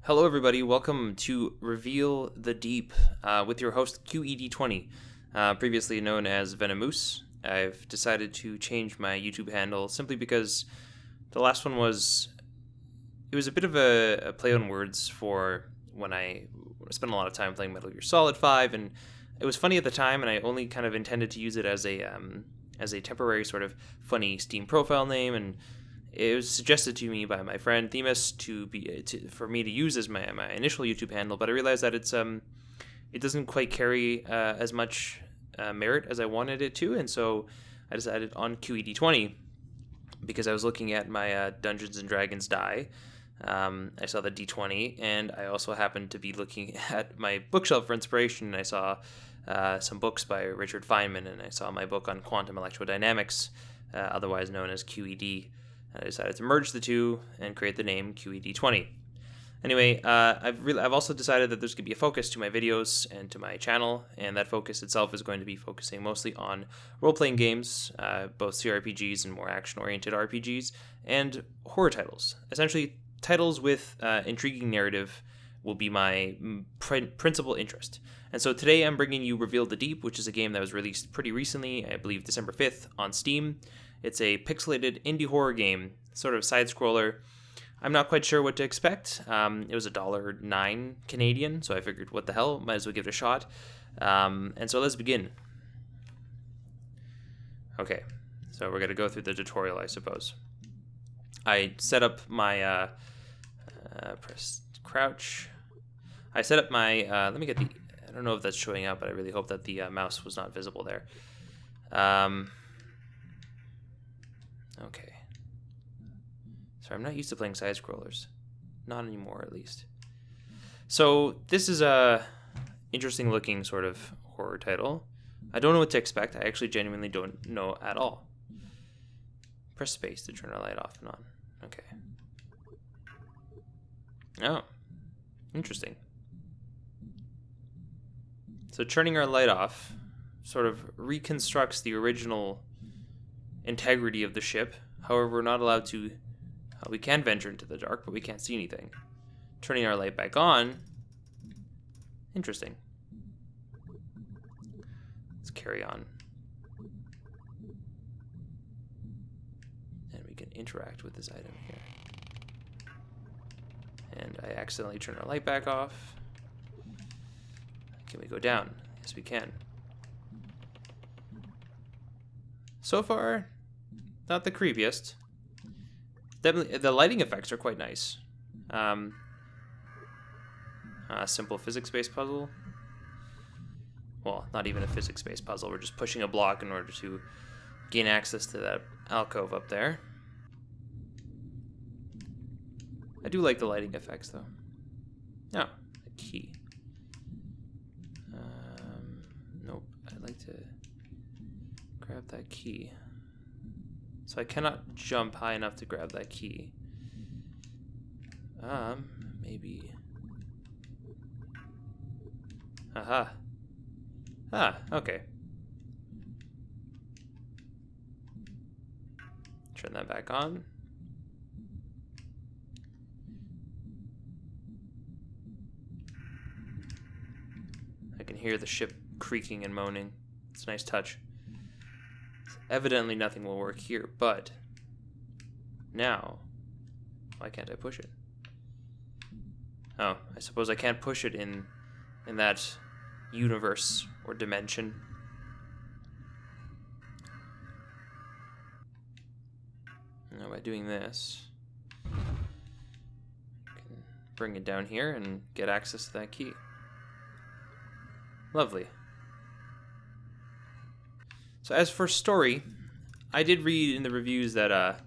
Hello, everybody. Welcome to Reveal the Deep with your host QED20, previously known as Venumoos. I've decided to change my YouTube handle simply because the last one was a bit of a play on words for when I spent a lot of time playing Metal Gear Solid 5, and it was funny at the time, and I only kind of intended to use it as a temporary sort of funny Steam profile name, and it was suggested to me by my friend Themis for me to use as my initial YouTube handle, but I realized that it doesn't quite carry as much merit as I wanted it to, and so I decided on QED20 because I was looking at my Dungeons and Dragons die. I saw the D20, and I also happened to be looking at my bookshelf for inspiration, and I saw some books by Richard Feynman, and I saw my book on quantum electrodynamics, otherwise known as QED. I decided to merge the two and create the name QED20. Anyway, I've also decided that there's going to be a focus to my videos and to my channel, and that focus itself is going to be focusing mostly on role-playing games, both CRPGs and more action-oriented RPGs, and horror titles. Essentially, titles with intriguing narrative will be my principal interest. And so today I'm bringing you Reveal the Deep, which is a game that was released pretty recently, I believe December 5th, on Steam. It's a pixelated indie horror game, sort of side-scroller. I'm not quite sure what to expect. It was $1.09 Canadian, so I figured, what the hell, might as well give it a shot. And so let's begin. Okay, so we're going to go through the tutorial, I suppose. I set up my, press crouch. I set up my, let me get the, I don't know if that's showing up, but I really hope that the mouse was not visible there. Okay. Sorry, I'm not used to playing side-scrollers. Not anymore, at least. So, this is a interesting-looking sort of horror title. I don't know what to expect. I actually genuinely don't know at all. Press space to turn our light off and on. Okay. Oh. Interesting. So, turning our light off sort of reconstructs the original integrity of the ship. However, we're not allowed to, we can venture into the dark, but we can't see anything. Turning our light back on, interesting. Let's carry on. And we can interact with this item here. And I accidentally turned our light back off. Can we go down? Yes, we can. So far, not the creepiest. Definitely, the lighting effects are quite nice. Simple physics-based puzzle. Well, not even a physics-based puzzle. We're just pushing a block in order to gain access to that alcove up there. I do like the lighting effects, though. Oh, a key. Nope. I'd like to grab that key. So I cannot jump high enough to grab that key. Maybe. Aha. Okay. Turn that back on. I can hear the ship creaking and moaning. It's a nice touch. Evidently nothing will work here, but now, why can't I push it? Oh, I suppose I can't push it in that universe or dimension. Now by doing this, I can bring it down here and get access to that key. Lovely. So as for story, I did read in the reviews that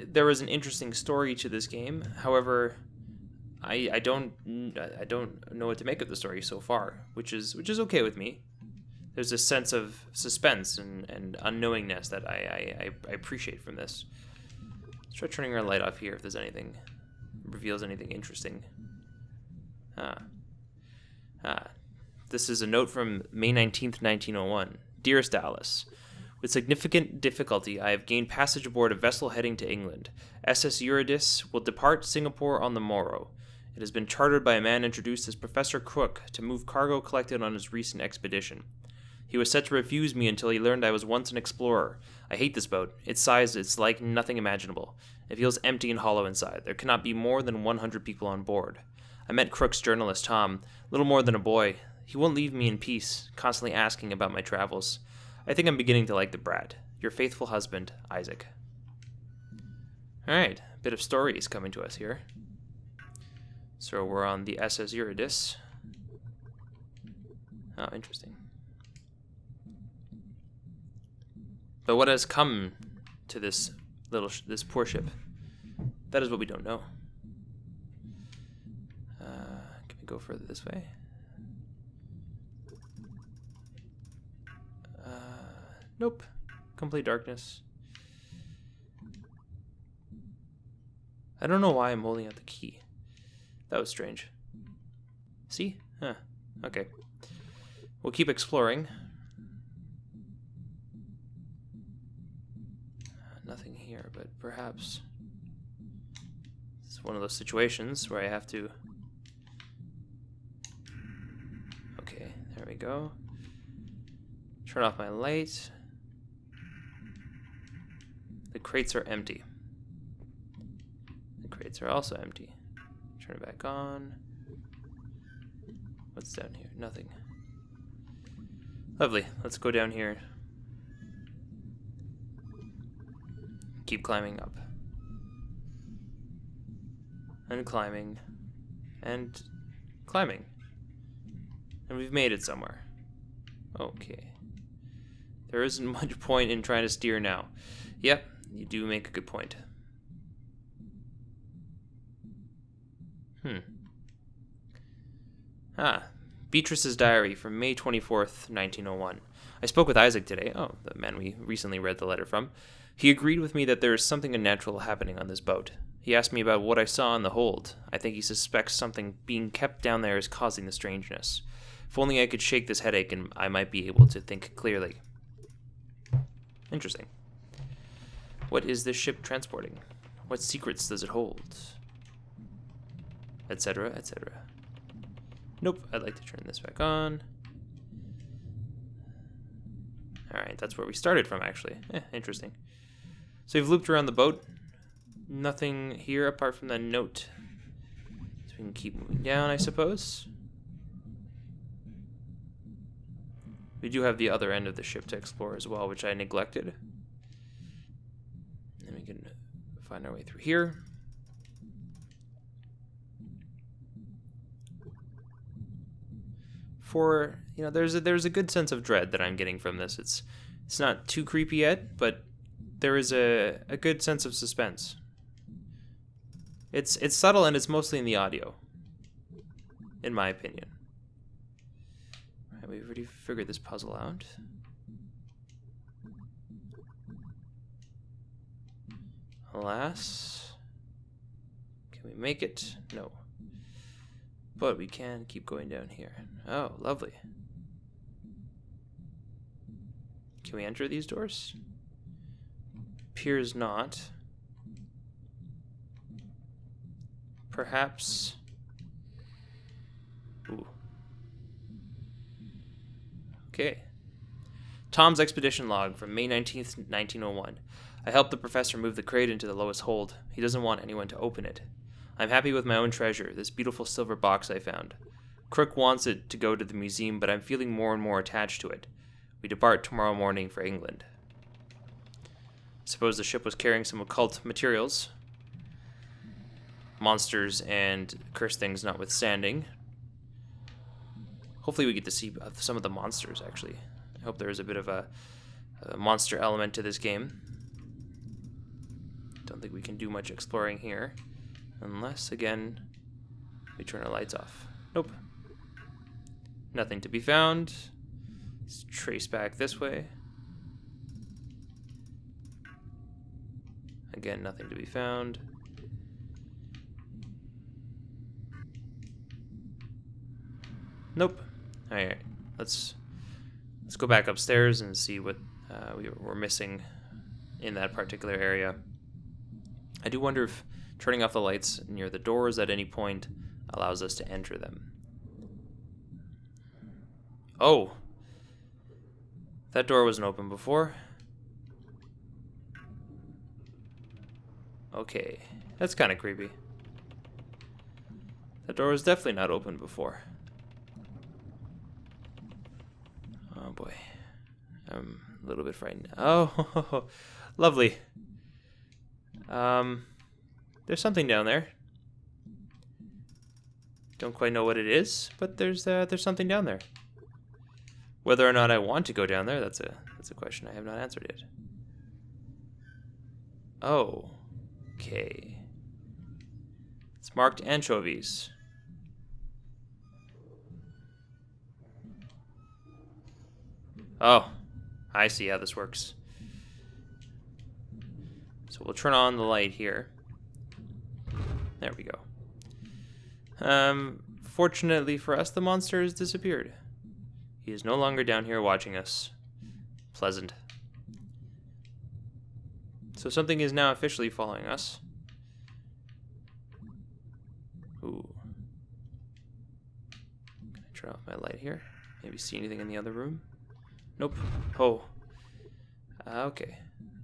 there was an interesting story to this game. However, I don't know what to make of the story so far, which is okay with me. There's a sense of suspense and unknowingness that I appreciate from this. Let's try turning our light off here if there's anything reveals anything interesting. This is a note from May 19th, 1901. Dearest Alice, With significant difficulty, I have gained passage aboard a vessel heading to England. SS Eurydice will depart Singapore on the morrow. It has been chartered by a man introduced as Professor Crook to move cargo collected on his recent expedition. He was set to refuse me until he learned I was once an explorer. I hate this boat. Its size is like nothing imaginable. It feels empty and hollow inside. There cannot be more than 100 people on board. I met Crook's journalist, Tom, little more than a boy. He won't leave me in peace, constantly asking about my travels. I think I'm beginning to like the brat. Your faithful husband, Isaac. Alright, a bit of stories coming to us here. So we're on the SS Eurydice. Oh, interesting. But what has come to this poor ship? That is what we don't know. Can we go further this way? Nope. Complete darkness. I don't know why I'm holding out the key. That was strange. See? Huh. Okay. We'll keep exploring. Nothing here, but perhaps it's one of those situations where I have to... Okay, there we go. Turn off my light. The crates are empty. The crates are also empty. Turn it back on. What's down here? Nothing. Lovely. Let's go down here. Keep climbing up. And climbing. And climbing. And we've made it somewhere. Okay. There isn't much point in trying to steer now. Yep, you do make a good point. Beatrice's diary from May 24th, 1901. I spoke with Isaac today, the man we recently read the letter from. He agreed with me that there is something unnatural happening on this boat. He asked me about what I saw in the hold. I think he suspects something being kept down there is causing the strangeness. If only I could shake this headache and I might be able to think clearly. Interesting. What is this ship transporting? What secrets does it hold? Etc., etc. Nope, I'd like to turn this back on. Alright, that's where we started from, actually. Interesting. So we've looped around the boat. Nothing here apart from that note. So we can keep moving down, I suppose. We do have the other end of the ship to explore as well, which I neglected. And we can find our way through here. There's a good sense of dread that I'm getting from this. It's not too creepy yet, but there is a good sense of suspense. It's subtle and it's mostly in the audio, in my opinion. All right, we've already figured this puzzle out. Alas, can we make it? No. But we can keep going down here. Oh, lovely. Can we enter these doors? Appears not. Perhaps. Ooh. Okay. Tom's expedition log from May 19th, 1901. I helped the professor move the crate into the lowest hold. He doesn't want anyone to open it. I'm happy with my own treasure, this beautiful silver box I found. Crook wants it to go to the museum, but I'm feeling more and more attached to it. We depart tomorrow morning for England. Suppose the ship was carrying some occult materials. Monsters and cursed things notwithstanding. Hopefully we get to see some of the monsters, actually. I hope there is a bit of a monster element to this game. Don't think we can do much exploring here. Unless, again, we turn our lights off. Nope. Nothing to be found. Let's trace back this way. Again, nothing to be found. Nope. Alright, let's go back upstairs and see what we're missing in that particular area. I do wonder if turning off the lights near the doors at any point allows us to enter them. Oh! That door wasn't open before. Okay, that's kind of creepy. That door was definitely not open before. Oh boy. I'm a little bit frightened. Oh, lovely. There's something down there. Don't quite know what it is, but there's something down there. Whether or not I want to go down there, that's a question I have not answered yet. Oh, okay. It's marked anchovies. Oh, I see how this works. So we'll turn on the light here. There we go. Fortunately for us, the monster has disappeared. He is no longer down here watching us. Pleasant. So something is now officially following us. Ooh. Can I turn off my light here? Maybe see anything in the other room? Nope. Oh. Okay.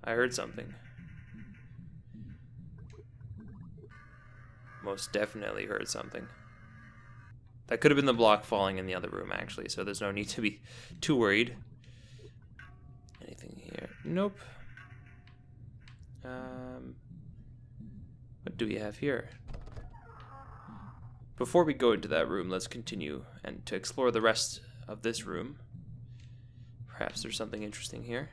I heard something. Most definitely heard something. That could have been the block falling in the other room, actually, so there's no need to be too worried. Anything here? Nope. What do we have here? Before we go into that room, let's continue and to explore the rest of this room. Perhaps there's something interesting here.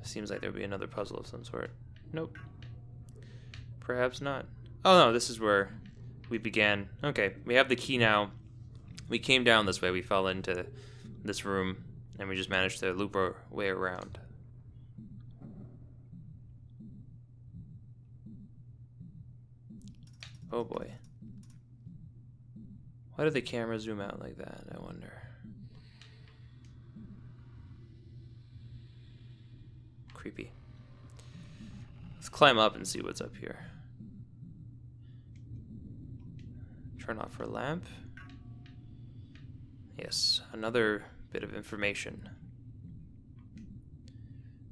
Seems like there'll be another puzzle of some sort. Nope. Perhaps not. Oh no, this is where we began. Okay, we have the key now. We came down this way, we fell into this room, and we just managed to loop our way around. Oh boy. Why did the camera zoom out like that, I wonder? Creepy. Let's climb up and see what's up here. Turn off our lamp. Yes, another bit of information.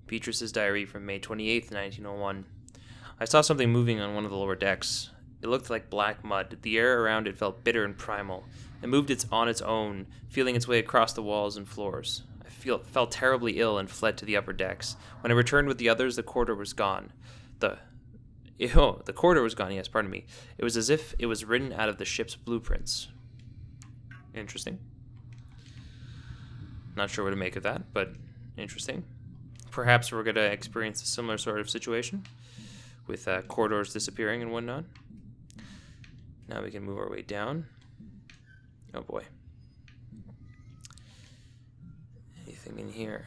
Beatrice's diary from May 28th, 1901. I saw something moving on one of the lower decks. It looked like black mud. The air around it felt bitter and primal. It moved on its own, feeling its way across the walls and floors. I felt terribly ill and fled to the upper decks. When I returned with the others, the corridor was gone. The corridor was gone, yes, pardon me. It was as if it was written out of the ship's blueprints. Interesting. Not sure what to make of that, but interesting. Perhaps we're going to experience a similar sort of situation with corridors disappearing and whatnot. Now we can move our way down. Oh boy. Anything in here?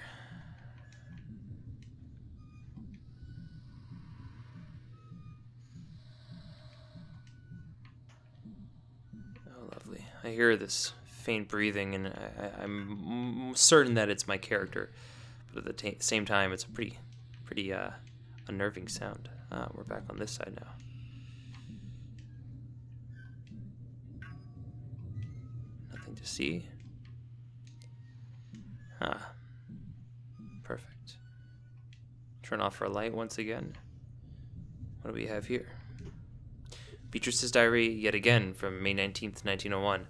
Oh, lovely. I hear this faint breathing, and I'm certain that it's my character. But at the same time, it's a pretty unnerving sound. We're back on this side now. Nothing to see. Perfect. Turn off our light once again. What do we have here? Beatrice's diary, yet again, from May 19th, 1901.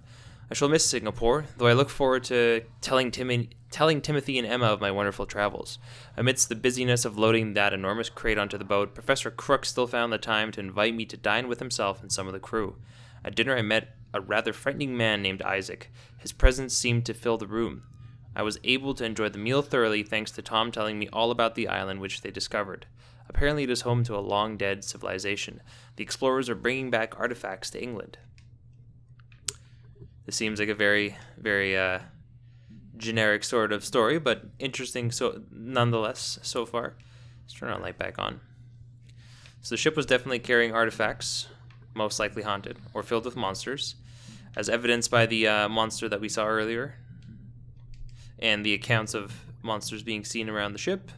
I shall miss Singapore, though I look forward to telling Timothy and Emma of my wonderful travels. Amidst the busyness of loading that enormous crate onto the boat, Professor Crook still found the time to invite me to dine with himself and some of the crew. At dinner I met a rather frightening man named Isaac. His presence seemed to fill the room. I was able to enjoy the meal thoroughly thanks to Tom telling me all about the island which they discovered. Apparently it is home to a long-dead civilization. The explorers are bringing back artifacts to England. This seems like a very, very generic sort of story, but interesting so nonetheless so far. Let's turn our light back on. So the ship was definitely carrying artifacts, most likely haunted, or filled with monsters, as evidenced by the monster that we saw earlier and the accounts of monsters being seen around the ship.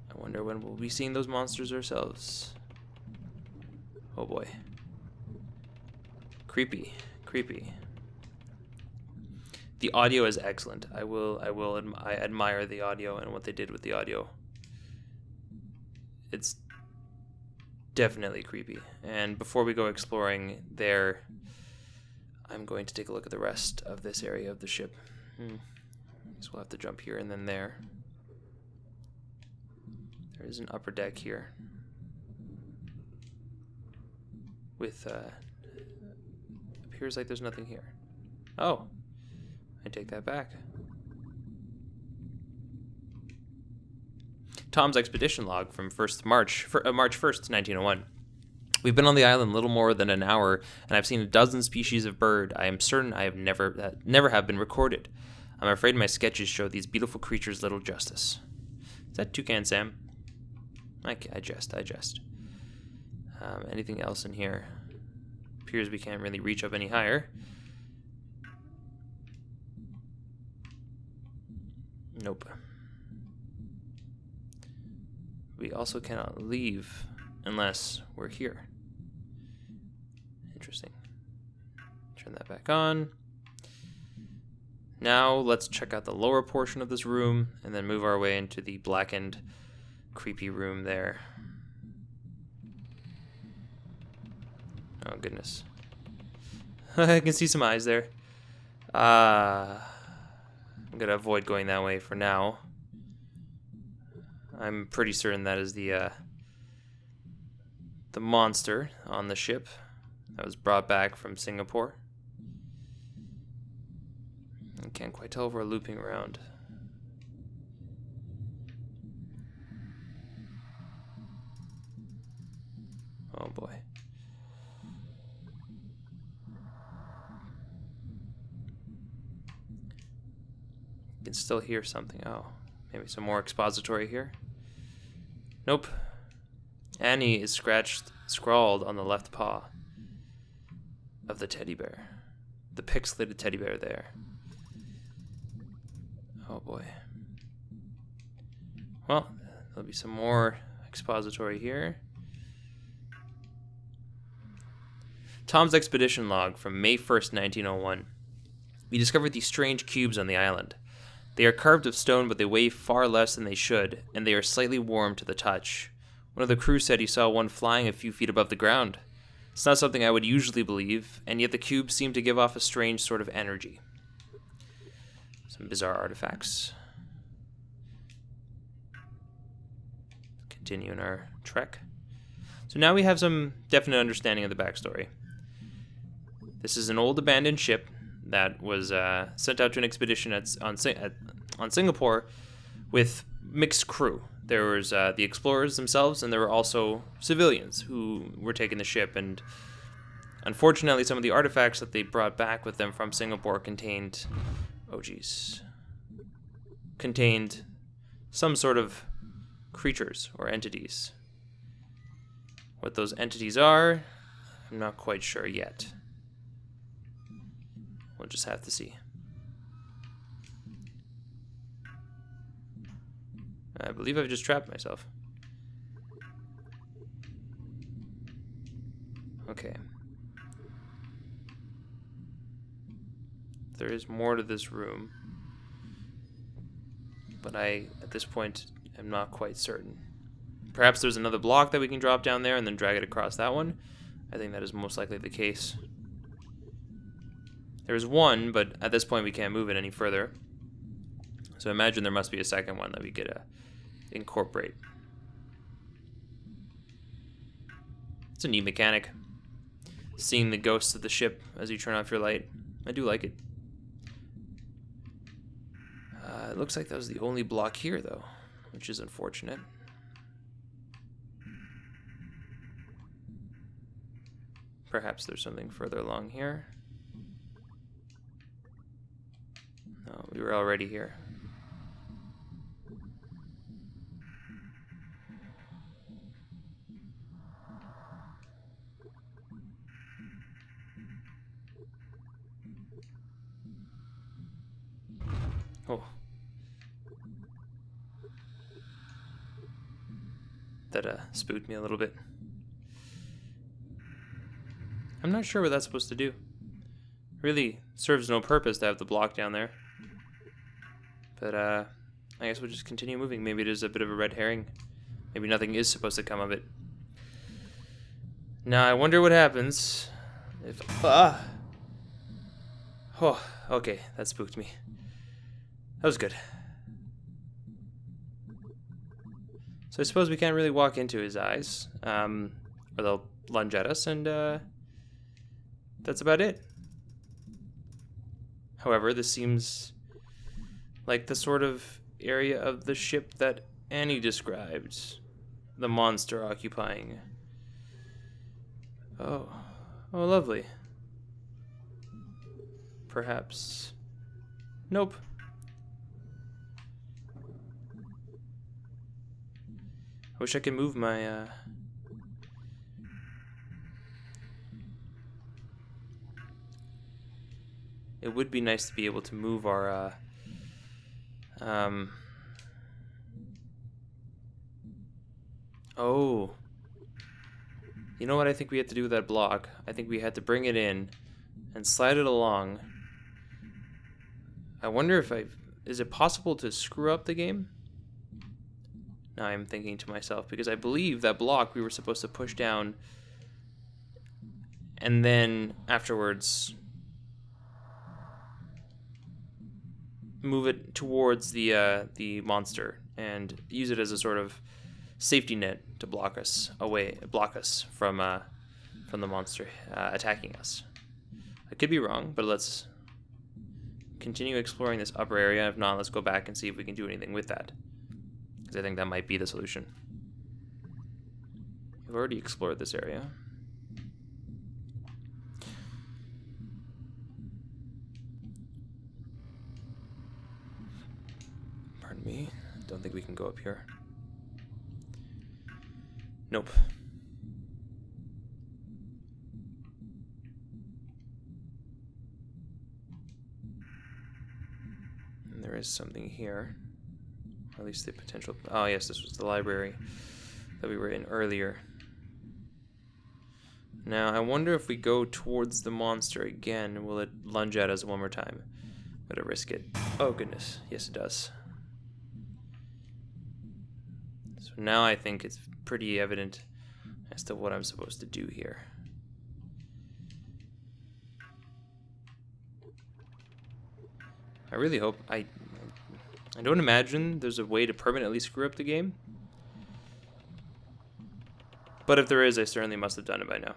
I wonder when we'll be seeing those monsters ourselves. Oh boy. Creepy. Creepy. The audio is excellent. I admire the audio and what they did with the audio. It's definitely creepy. And before we go exploring there, I'm going to take a look at the rest of this area of the ship. So we'll have to jump here and then there. There is an upper deck here with appears like there's nothing here. Oh, I take that back. Tom's expedition log from March 1st, 1901. We've been on the island little more than an hour, and I've seen a dozen species of bird. I am certain I have never have been recorded. I'm afraid my sketches show these beautiful creatures little justice. Is that Toucan Sam? I jest. Anything else in here? Appears we can't really reach up any higher. Nope. We also cannot leave unless we're here. Interesting. Turn that back on. Now let's check out the lower portion of this room and then move our way into the blackened, creepy room there. Oh goodness. I can see some eyes there. I'm gonna avoid going that way for now. I'm pretty certain that is the monster on the ship that was brought back from Singapore. I can't quite tell if we're looping around. Oh boy. You can still hear something. Oh, maybe some more expository here. Nope. Annie is scrawled on the left paw of the teddy bear. The pixelated teddy bear there. Oh boy. Well, there'll be some more expository here. Tom's expedition log from May 1st, 1901. We discovered these strange cubes on the island. They are carved of stone, but they weigh far less than they should, and they are slightly warm to the touch. One of the crew said he saw one flying a few feet above the ground. It's not something I would usually believe, and yet the cubes seem to give off a strange sort of energy. Some bizarre artifacts. Continue in our trek. So now we have some definite understanding of the backstory. This is an old abandoned ship that was sent out to an expedition on Singapore with mixed crew. There was the explorers themselves, and there were also civilians who were taking the ship. And unfortunately, some of the artifacts that they brought back with them from Singapore contained, contained some sort of creatures or entities. What those entities are, I'm not quite sure yet. We'll just have to see. I believe I've just trapped myself. Okay. There is more to this room, but at this point, am not quite certain. Perhaps there's another block that we can drop down there and then drag it across that one. I think that is most likely the case. There's one, but at this point we can't move it any further. So I imagine there must be a second one that we could incorporate. It's a neat mechanic. Seeing the ghosts of the ship as you turn off your light. I do like it. It looks like that was the only block here, though, which is unfortunate. Perhaps there's something further along here. No, we were already here. That spooked me a little bit. I'm not sure what that's supposed to do. Really serves no purpose to have the block down there. But I guess we'll just continue moving. Maybe it is a bit of a red herring. Maybe nothing is supposed to come of it. Now I wonder what happens if... Oh, okay, that spooked me. That was good. So I suppose we can't really walk into his eyes, or they'll lunge at us, and that's about it. However, this seems like the sort of area of the ship that Annie described the monster occupying. Oh, lovely. Perhaps. Nope. I wish I could move my, It would be nice to be able to move our, Oh. You know what I think we had to do with that block? I think we had to bring it in and slide it along. I wonder if is it possible to screw up the game? Now I'm thinking to myself, because I believe that block we were supposed to push down and then afterwards move it towards the monster and use it as a sort of safety net to block us from the monster attacking us. I could be wrong, but let's continue exploring this upper area. If not, let's go back and see if we can do anything with that, because I think that might be the solution. We've already explored this area. Pardon me. Don't think we can go up here. Nope. And there is something here. Or at least the potential... Oh yes, this was the library that we were in earlier. Now, I wonder if we go towards the monster again, will it lunge at us one more time? Better risk it. Oh goodness, yes it does. So now I think it's pretty evident as to what I'm supposed to do here. I really hope... I don't imagine there's a way to permanently screw up the game. But if there is, I certainly must have done it by now.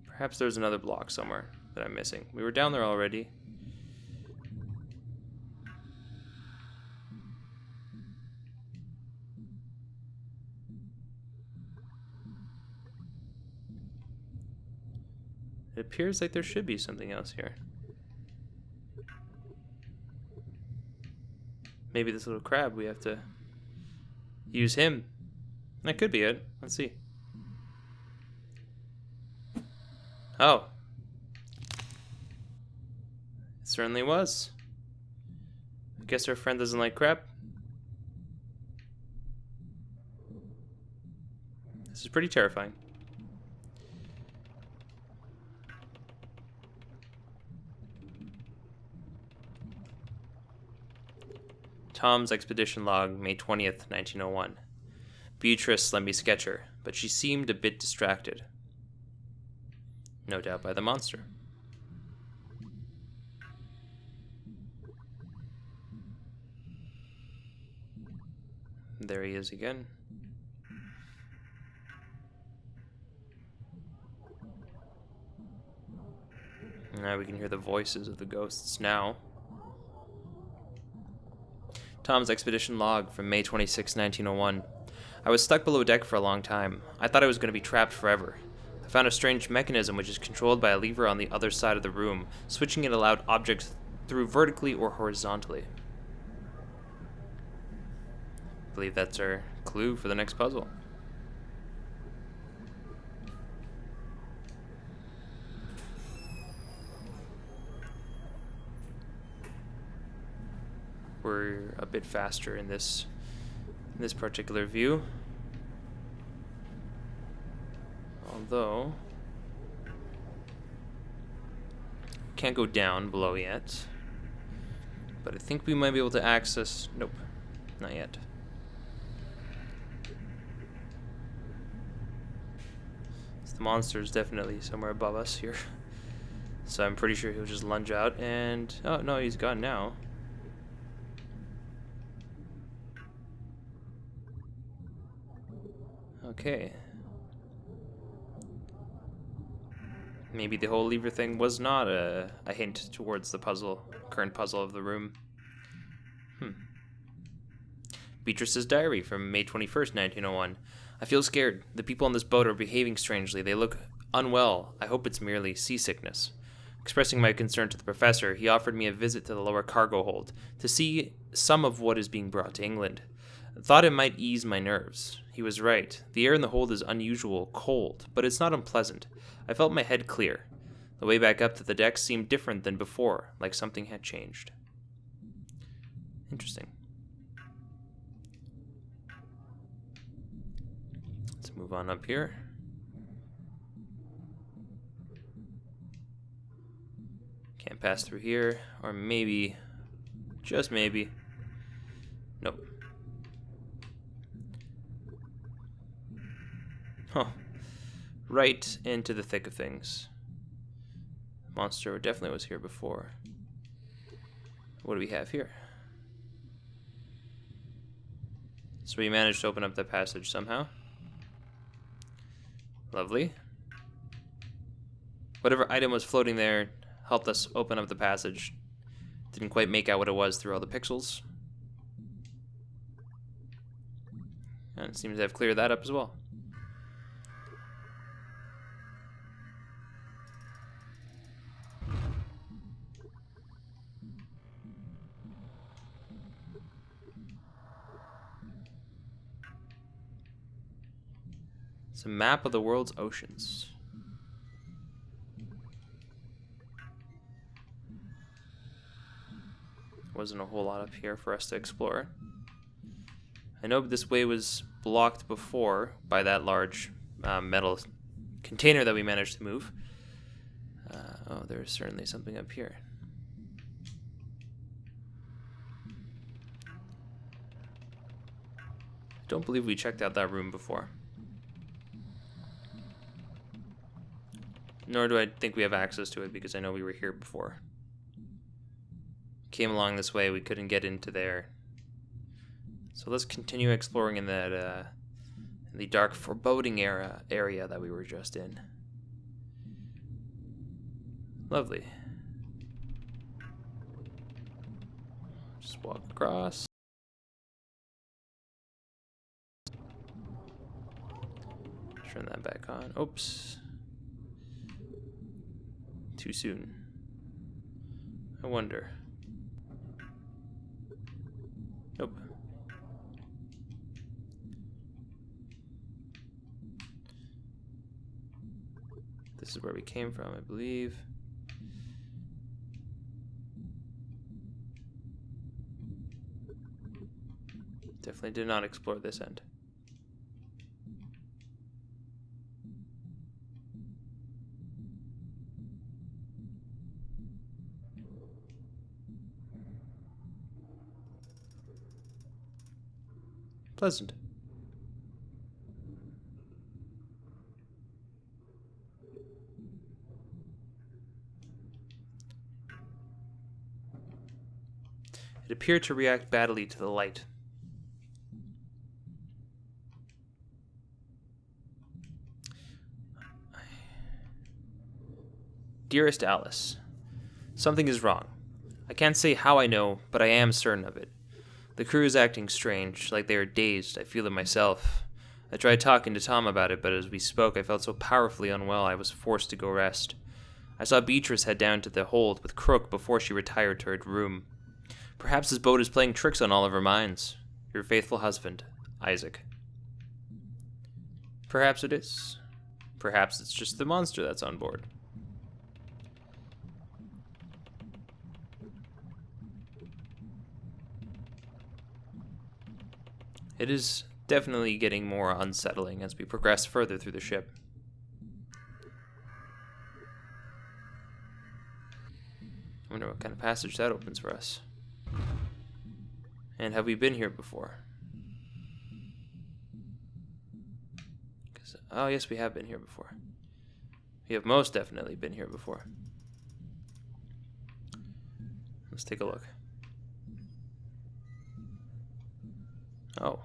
Perhaps there's another block somewhere that I'm missing. We were down there already. It appears like there should be something else here. Maybe this little crab, we have to use him. That could be it. Let's see. Oh. It certainly was. I guess our friend doesn't like crab. This is pretty terrifying. Tom's expedition log, May 20th, 1901. Beatrice let me sketch her, but she seemed a bit distracted. No doubt by the monster. There he is again. Now we can hear the voices of the ghosts now. Tom's expedition log from May 26, 1901. I was stuck below deck for a long time. I thought I was going to be trapped forever. I found a strange mechanism which is controlled by a lever on the other side of the room. Switching it allowed objects through vertically or horizontally. I believe that's our clue for the next puzzle. We're a bit faster in this in this particular view. Although, can't go down below yet. But I think we might be able to access... Nope, not yet. So the monster is definitely somewhere above us here. So I'm pretty sure he'll just lunge out and... Oh, no, he's gone now. Okay. Maybe the whole lever thing was not a hint towards the current puzzle of the room. Beatrice's diary from May 21st, 1901. I feel scared. The people on this boat are behaving strangely. They look unwell. I hope it's merely seasickness. Expressing my concern to the professor, he offered me a visit to the lower cargo hold to see some of what is being brought to England. I thought it might ease my nerves. He was right. The air in the hold is unusual, cold, but it's not unpleasant. I felt my head clear. The way back up to the deck seemed different than before, like something had changed. Interesting. Let's move on up here. Can't pass through here, or maybe, just maybe. Nope. Huh. Right into the thick of things. Monster definitely was here before. What do we have here? So we managed to open up the passage somehow. Lovely. Whatever item was floating there helped us open up the passage. Didn't quite make out what it was through all the pixels. And it seems to have cleared that up as well. It's a map of the world's oceans. Wasn't a whole lot up here for us to explore. I know this way was blocked before by that large metal container that we managed to move. Oh, there's certainly something up here. Don't believe we checked out that room before. Nor do I think we have access to it because I know we were here before. Came along this way, we couldn't get into there. So let's continue exploring in that in the dark foreboding area that we were just in. Lovely. Just walk across. Turn that back on. Oops. Too soon. I wonder. Nope. This is where we came from, I believe. Definitely did not explore this end. Pleasant. It appeared to react badly to the light. Dearest Alice, something is wrong. I can't say how I know, but I am certain of it. The crew is acting strange, like they are dazed. I feel it myself. I tried talking to Tom about it, but as we spoke, I felt so powerfully unwell I was forced to go rest. I saw Beatrice head down to the hold with Crook before she retired to her room. Perhaps this boat is playing tricks on all of our minds. Your faithful husband, Isaac. Perhaps it is. Perhaps it's just the monster that's on board. It is definitely getting more unsettling as we progress further through the ship. I wonder what kind of passage that opens for us. And have we been here before? Oh, yes, we have been here before. We have most definitely been here before. Let's take a look. Oh.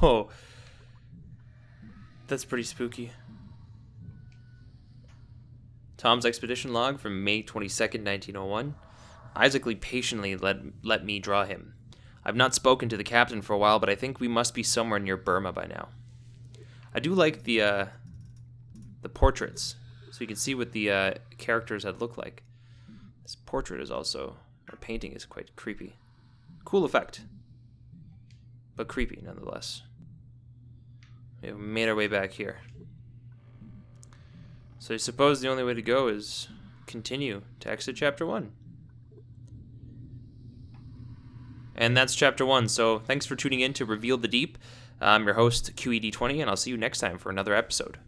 Oh. That's pretty spooky. Tom's expedition log from May 22nd, 1901. Isaac Lee patiently let me draw him. I've not spoken to the captain for a while, but I think we must be somewhere near Burma by now. I do like the portraits, so you can see what the characters had looked like. This portrait is also, or painting is quite creepy. Cool effect, but creepy nonetheless. We have made our way back here. So I suppose the only way to go is continue to exit chapter 1. And that's chapter 1, so thanks for tuning in to Reveal the Deep. I'm your host, QED20, and I'll see you next time for another episode.